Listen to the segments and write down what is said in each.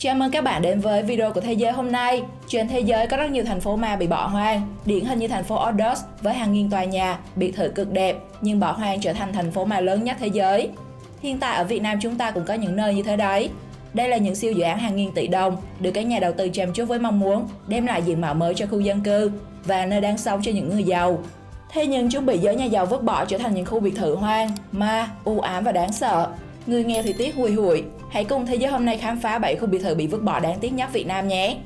Chào mừng các bạn đến với video của Thế giới hôm nay. Trên thế giới có rất nhiều thành phố ma bị bỏ hoang, điển hình như thành phố Ordos với hàng nghìn tòa nhà, biệt thự cực đẹp nhưng bỏ hoang trở thành thành phố ma lớn nhất thế giới. Hiện tại ở Việt Nam chúng ta cũng có những nơi như thế đấy. Đây là những siêu dự án hàng nghìn tỷ đồng được các nhà đầu tư chăm chút với mong muốn đem lại diện mạo mới cho khu dân cư và nơi đáng sống cho những người giàu. Thế nhưng chúng bị giới nhà giàu vứt bỏ trở thành những khu biệt thự hoang, ma, u ám và đáng sợ. Người nghèo thì tiếc hùi hụi. Hãy cùng Thế giới hôm nay khám phá 7 khu biệt thự bị vứt bỏ đáng tiếc nhất Việt Nam nhé.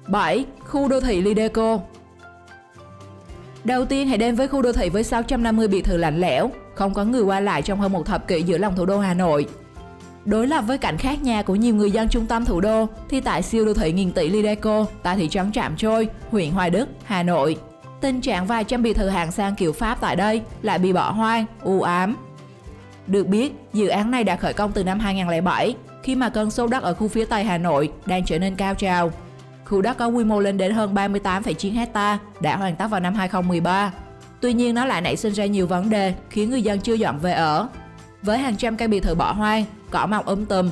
7. Khu đô thị Lideco. Đầu tiên hãy đến với khu đô thị với 650 biệt thự lạnh lẽo, không có người qua lại trong hơn một thập kỷ giữa lòng thủ đô Hà Nội. Đối lập với cảnh khác nhà của nhiều người dân trung tâm thủ đô, thì tại siêu đô thị nghìn tỷ Lideco tại thị trấn Trạm Trôi, huyện Hoài Đức, Hà Nội, tình trạng vài trăm biệt thự hạng sang kiểu Pháp tại đây lại bị bỏ hoang, u ám. Được biết, dự án này đã khởi công từ năm 2007, khi mà cơn sốt đất ở khu phía Tây Hà Nội đang trở nên cao trào. Khu đất có quy mô lên đến hơn 38,9 hecta đã hoàn tất vào năm 2013. Tuy nhiên nó lại nảy sinh ra nhiều vấn đề khiến người dân chưa dọn về ở. Với hàng trăm căn biệt thự bỏ hoang, cỏ mọc tùm.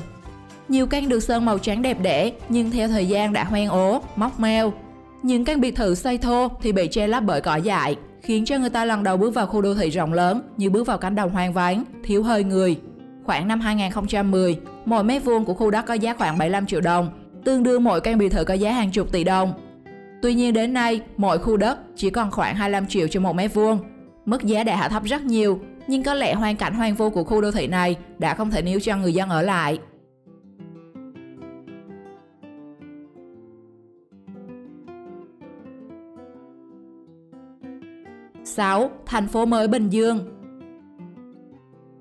Nhiều căn được sơn màu trắng đẹp đẽ nhưng theo thời gian đã hoen ố, móc meo. Những căn biệt thự xây thô thì bị che lấp bởi cỏ dại, khiến cho người ta lần đầu bước vào khu đô thị rộng lớn như bước vào cánh đồng hoang vắng, thiếu hơi người. Khoảng năm 2010, mỗi mét vuông của khu đất có giá khoảng 75 triệu đồng, tương đương mỗi căn biệt thự có giá hàng chục tỷ đồng. Tuy nhiên đến nay, mỗi khu đất chỉ còn khoảng 25 triệu cho một mét vuông. Mức giá đã hạ thấp rất nhiều, nhưng có lẽ hoàn cảnh hoang vu của khu đô thị này đã không thể níu cho người dân ở lại. 6. Thành phố mới Bình Dương.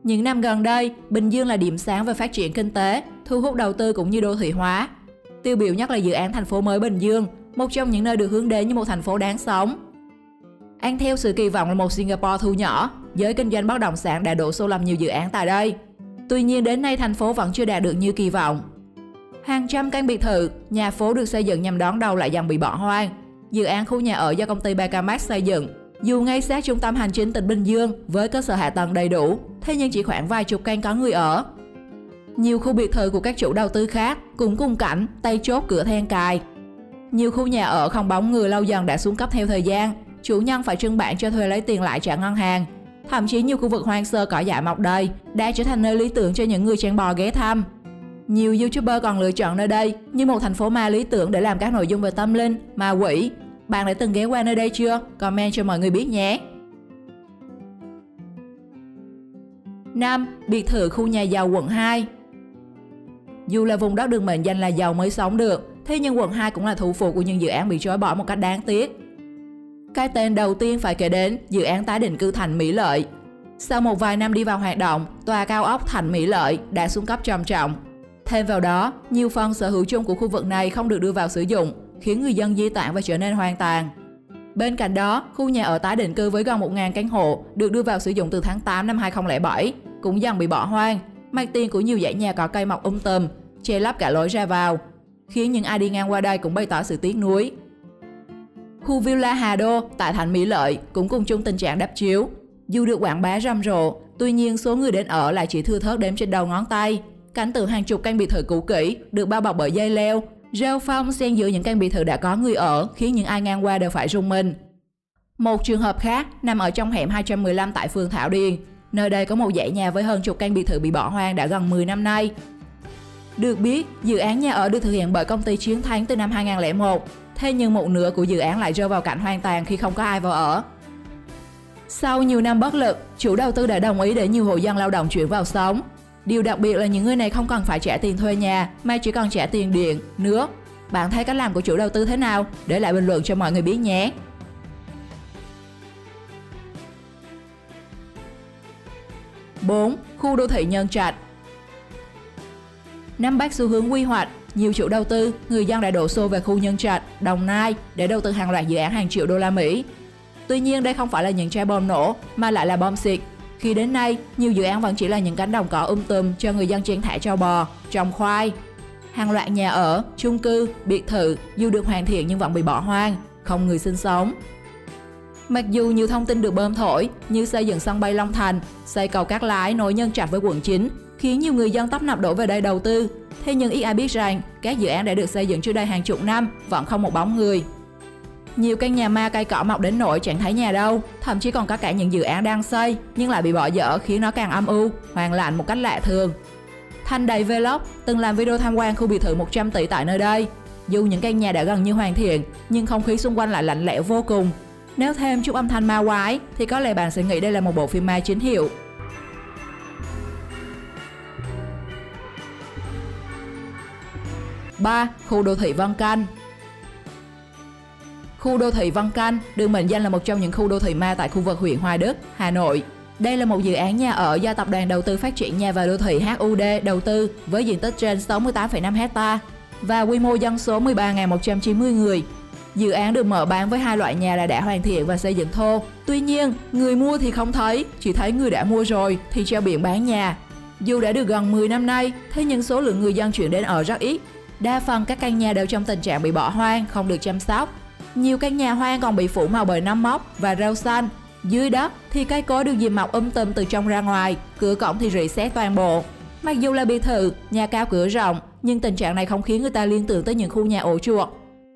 Những năm gần đây, Bình Dương là điểm sáng về phát triển kinh tế, thu hút đầu tư cũng như đô thị hóa. Tiêu biểu nhất là dự án thành phố mới Bình Dương, một trong những nơi được hướng đến như một thành phố đáng sống. Ăn theo sự kỳ vọng là một Singapore thu nhỏ, giới kinh doanh bất động sản đã đổ xô làm nhiều dự án tại đây. Tuy nhiên đến nay thành phố vẫn chưa đạt được như kỳ vọng. Hàng trăm căn biệt thự, nhà phố được xây dựng nhằm đón đầu lại dần bị bỏ hoang. Dự án khu nhà ở do công ty Becamax xây dựng, dù ngay sát trung tâm hành chính tỉnh Bình Dương với cơ sở hạ tầng đầy đủ, thế nhưng chỉ khoảng vài chục căn có người ở. Nhiều khu biệt thự của các chủ đầu tư khác cũng cùng cảnh tay chốt cửa then cài. Nhiều khu nhà ở không bóng người lâu dần đã xuống cấp theo thời gian, chủ nhân phải trưng bảng cho thuê lấy tiền lại trả ngân hàng. Thậm chí nhiều khu vực hoang sơ cỏ dại mọc đầy đã trở thành nơi lý tưởng cho những người chen bò ghé thăm. Nhiều YouTuber còn lựa chọn nơi đây như một thành phố ma lý tưởng để làm các nội dung về tâm linh, ma quỷ. Bạn đã từng ghé qua nơi đây chưa? Comment cho mọi người biết nhé! 5. Biệt thự khu nhà giàu quận 2. Dù là vùng đất được mệnh danh là giàu mới sống được, thế nhưng quận 2 cũng là thủ phủ của những dự án bị chối bỏ một cách đáng tiếc. Cái tên đầu tiên phải kể đến dự án tái định cư Thành Mỹ Lợi. Sau một vài năm đi vào hoạt động, tòa cao ốc Thành Mỹ Lợi đã xuống cấp trầm trọng. Thêm vào đó, nhiều phần sở hữu chung của khu vực này không được đưa vào sử dụng, khiến người dân di tản và trở nên hoang tàn. Bên cạnh đó, khu nhà ở tái định cư với gần 1.000 căn hộ được đưa vào sử dụng từ tháng 8 năm 2007 cũng dần bị bỏ hoang. Mặt tiền của nhiều dãy nhà có cây mọc tùm, che lấp cả lối ra vào, khiến những ai đi ngang qua đây cũng bày tỏ sự tiếc nuối. Khu Villa Hà Đô tại Thành Mỹ Lợi cũng cùng chung tình trạng đắp chiếu. Dù được quảng bá rầm rộ, tuy nhiên số người đến ở lại chỉ thưa thớt đếm trên đầu ngón tay. Cảnh tượng hàng chục căn biệt thự cũ kỹ được bao bọc bởi dây leo, rêu phong xen giữa những căn biệt thự đã có người ở khiến những ai ngang qua đều phải rung mình. Một trường hợp khác nằm ở trong hẻm 215 tại phường Thảo Điền. Nơi đây có một dãy nhà với hơn chục căn biệt thự bị bỏ hoang đã gần 10 năm nay. Được biết, dự án nhà ở được thực hiện bởi công ty Chiến Thắng từ năm 2001. Thế nhưng một nửa của dự án lại rơi vào cảnh hoang tàn khi không có ai vào ở. Sau nhiều năm bất lực, chủ đầu tư đã đồng ý để nhiều hộ dân lao động chuyển vào sống. Điều đặc biệt là những người này không cần phải trả tiền thuê nhà mà chỉ cần trả tiền điện, nước. Bạn thấy cách làm của chủ đầu tư thế nào? Để lại bình luận cho mọi người biết nhé! 4. Khu đô thị Nhân Trạch. Nắm bắt xu hướng quy hoạch, nhiều chủ đầu tư, người dân đã đổ xô về khu Nhân Trạch, Đồng Nai để đầu tư hàng loạt dự án hàng triệu đô la Mỹ. Tuy nhiên đây không phải là những trái bom nổ mà lại là bom xịt. Khi đến nay, nhiều dự án vẫn chỉ là những cánh đồng cỏ tùm cho người dân chen thả trâu bò, trồng khoai. Hàng loạt nhà ở, chung cư, biệt thự dù được hoàn thiện nhưng vẫn bị bỏ hoang, không người sinh sống. Mặc dù nhiều thông tin được bơm thổi như xây dựng sân bay Long Thành, xây cầu Cát Lái nối Nhân Trạch với quận 9, khiến nhiều người dân tấp nập đổ về đây đầu tư. Thế nhưng ít ai biết rằng các dự án đã được xây dựng trước đây hàng chục năm vẫn không một bóng người. Nhiều căn nhà ma cây cỏ mọc đến nỗi chẳng thấy nhà đâu, thậm chí còn có cả những dự án đang xây nhưng lại bị bỏ dở khiến nó càng âm u, hoang lạnh một cách lạ thường. Thanh Đầy Vlog từng làm video tham quan khu biệt thự 100 tỷ tại nơi đây. Dù những căn nhà đã gần như hoàn thiện nhưng không khí xung quanh lại lạnh lẽo vô cùng. Nếu thêm chút âm thanh ma quái thì có lẽ bạn sẽ nghĩ đây là một bộ phim ma chính hiệu. 3. Khu đô thị Vân Canh. Khu đô thị Vân Canh được mệnh danh là một trong những khu đô thị ma tại khu vực huyện Hoài Đức, Hà Nội. Đây là một dự án nhà ở do Tập đoàn Đầu tư Phát triển Nhà và Đô thị HUD đầu tư với diện tích trên 68,5 ha và quy mô dân số 13.190 người. Dự án được mở bán với hai loại nhà là đã hoàn thiện và xây dựng thô. Tuy nhiên, người mua thì không thấy, chỉ thấy người đã mua rồi thì treo biển bán nhà. Dù đã được gần 10 năm nay, thế nhưng số lượng người dân chuyển đến ở rất ít. Đa phần các căn nhà đều trong tình trạng bị bỏ hoang, không được chăm sóc. Nhiều căn nhà hoang còn bị phủ màu bởi nấm mốc và rêu xanh. Dưới đất thì cây cối được dìm mọc tùm từ trong ra ngoài, cửa cổng thì rỉ sét toàn bộ. Mặc dù là biệt thự, nhà cao cửa rộng, nhưng tình trạng này không khiến người ta liên tưởng tới những khu nhà ổ chuột.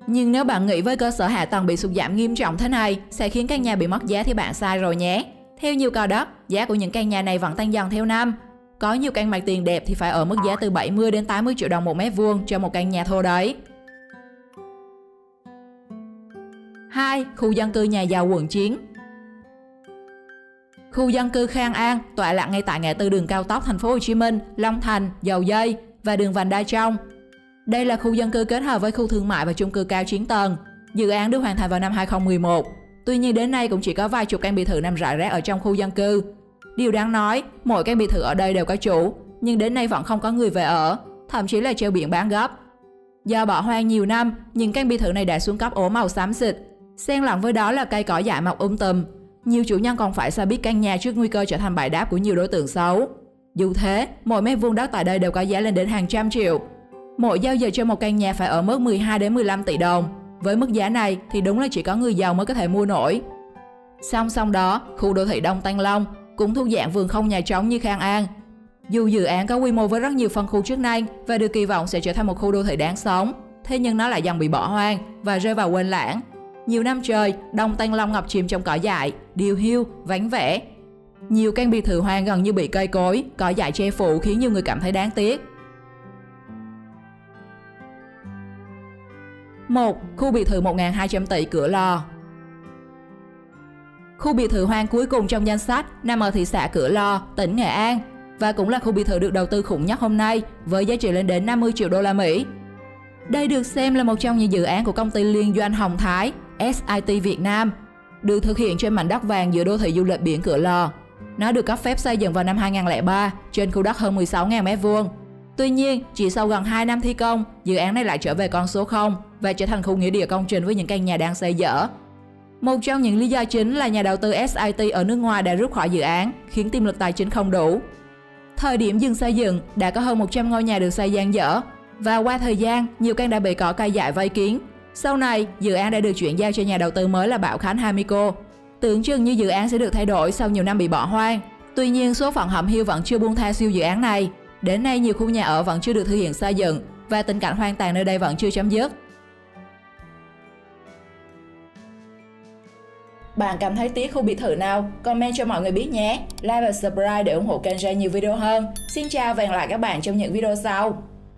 Nhưng nếu bạn nghĩ với cơ sở hạ tầng bị sụt giảm nghiêm trọng thế này sẽ khiến căn nhà bị mất giá thì bạn sai rồi nhé. Theo nhiều cò đất, giá của những căn nhà này vẫn tăng dần theo năm. Có nhiều căn mặt tiền đẹp thì phải ở mức giá từ 70 đến 80 triệu đồng một mét vuông cho một căn nhà thô đấy. 2. Khu dân cư nhà giàu quận 9. Khu dân cư Khang An tọa lạc ngay tại ngã tư đường cao tốc Thành phố Hồ Chí Minh, Long Thành, Dầu Giây và đường vành đai trong. Đây là khu dân cư kết hợp với khu thương mại và chung cư cao 9 tầng. Dự án được hoàn thành vào năm 2011. Tuy nhiên đến nay cũng chỉ có vài chục căn biệt thự nằm rải rác ở trong khu dân cư. Điều đáng nói, mỗi căn biệt thự ở đây đều có chủ, nhưng đến nay vẫn không có người về ở, thậm chí là treo biển bán gấp. Do bỏ hoang nhiều năm, những căn biệt thự này đã xuống cấp ố màu xám xịt, xen lẫn với đó là cây cỏ dại mọc tùm. Nhiều chủ nhân còn phải xa biết căn nhà trước nguy cơ trở thành bãi đáp của nhiều đối tượng xấu. Dù thế, mỗi mét vuông đất tại đây đều có giá lên đến hàng trăm triệu. Mỗi giao dịch cho một căn nhà phải ở mức 12 đến 15 tỷ đồng. Với mức giá này thì đúng là chỉ có người giàu mới có thể mua nổi. Song song đó, khu đô thị Đông Tăng Long cũng thuộc dạng vườn không nhà trống như Khang An. Dù dự án có quy mô với rất nhiều phân khu chức năng và được kỳ vọng sẽ trở thành một khu đô thị đáng sống, thế nhưng nó lại dần bị bỏ hoang và rơi vào quên lãng. Nhiều năm trời, Đông Tăng Long ngập chìm trong cỏ dại, điều hiu, vắng vẻ. Nhiều căn biệt thự hoang gần như bị cây cối, cỏ dại che phủ khiến nhiều người cảm thấy đáng tiếc. 1. Khu biệt thự 1.200 tỷ Cửa Lò. Khu biệt thự hoang cuối cùng trong danh sách nằm ở thị xã Cửa Lò, tỉnh Nghệ An và cũng là khu biệt thự được đầu tư khủng nhất hôm nay với giá trị lên đến 50 triệu đô la Mỹ. Đây được xem là một trong những dự án của công ty liên doanh Hồng Thái, SIT Việt Nam, được thực hiện trên mảnh đất vàng giữa đô thị du lịch biển Cửa Lò. Nó được cấp phép xây dựng vào năm 2003 trên khu đất hơn 16.000 m². Tuy nhiên, chỉ sau gần 2 năm thi công, dự án này lại trở về con số 0 và trở thành khu nghĩa địa công trình với những căn nhà đang xây dở. Một trong những lý do chính là nhà đầu tư SIT ở nước ngoài đã rút khỏi dự án, khiến tiềm lực tài chính không đủ. Thời điểm dừng xây dựng, đã có hơn 100 ngôi nhà được xây dang dở, và qua thời gian, nhiều căn đã bị cỏ cây dại vây kín. Sau này, dự án đã được chuyển giao cho nhà đầu tư mới là Bảo Khánh Hamico. Tưởng chừng như dự án sẽ được thay đổi sau nhiều năm bị bỏ hoang. Tuy nhiên, số phận hẩm hiu vẫn chưa buông tha siêu dự án này. Đến nay, nhiều khu nhà ở vẫn chưa được thực hiện xây dựng và tình cảnh hoang tàn nơi đây vẫn chưa chấm dứt. Bạn cảm thấy tiếc khu biệt thự nào? Comment cho mọi người biết nhé. Like và subscribe để ủng hộ kênh ra nhiều video hơn. Xin chào và hẹn gặp lại các bạn trong những video sau.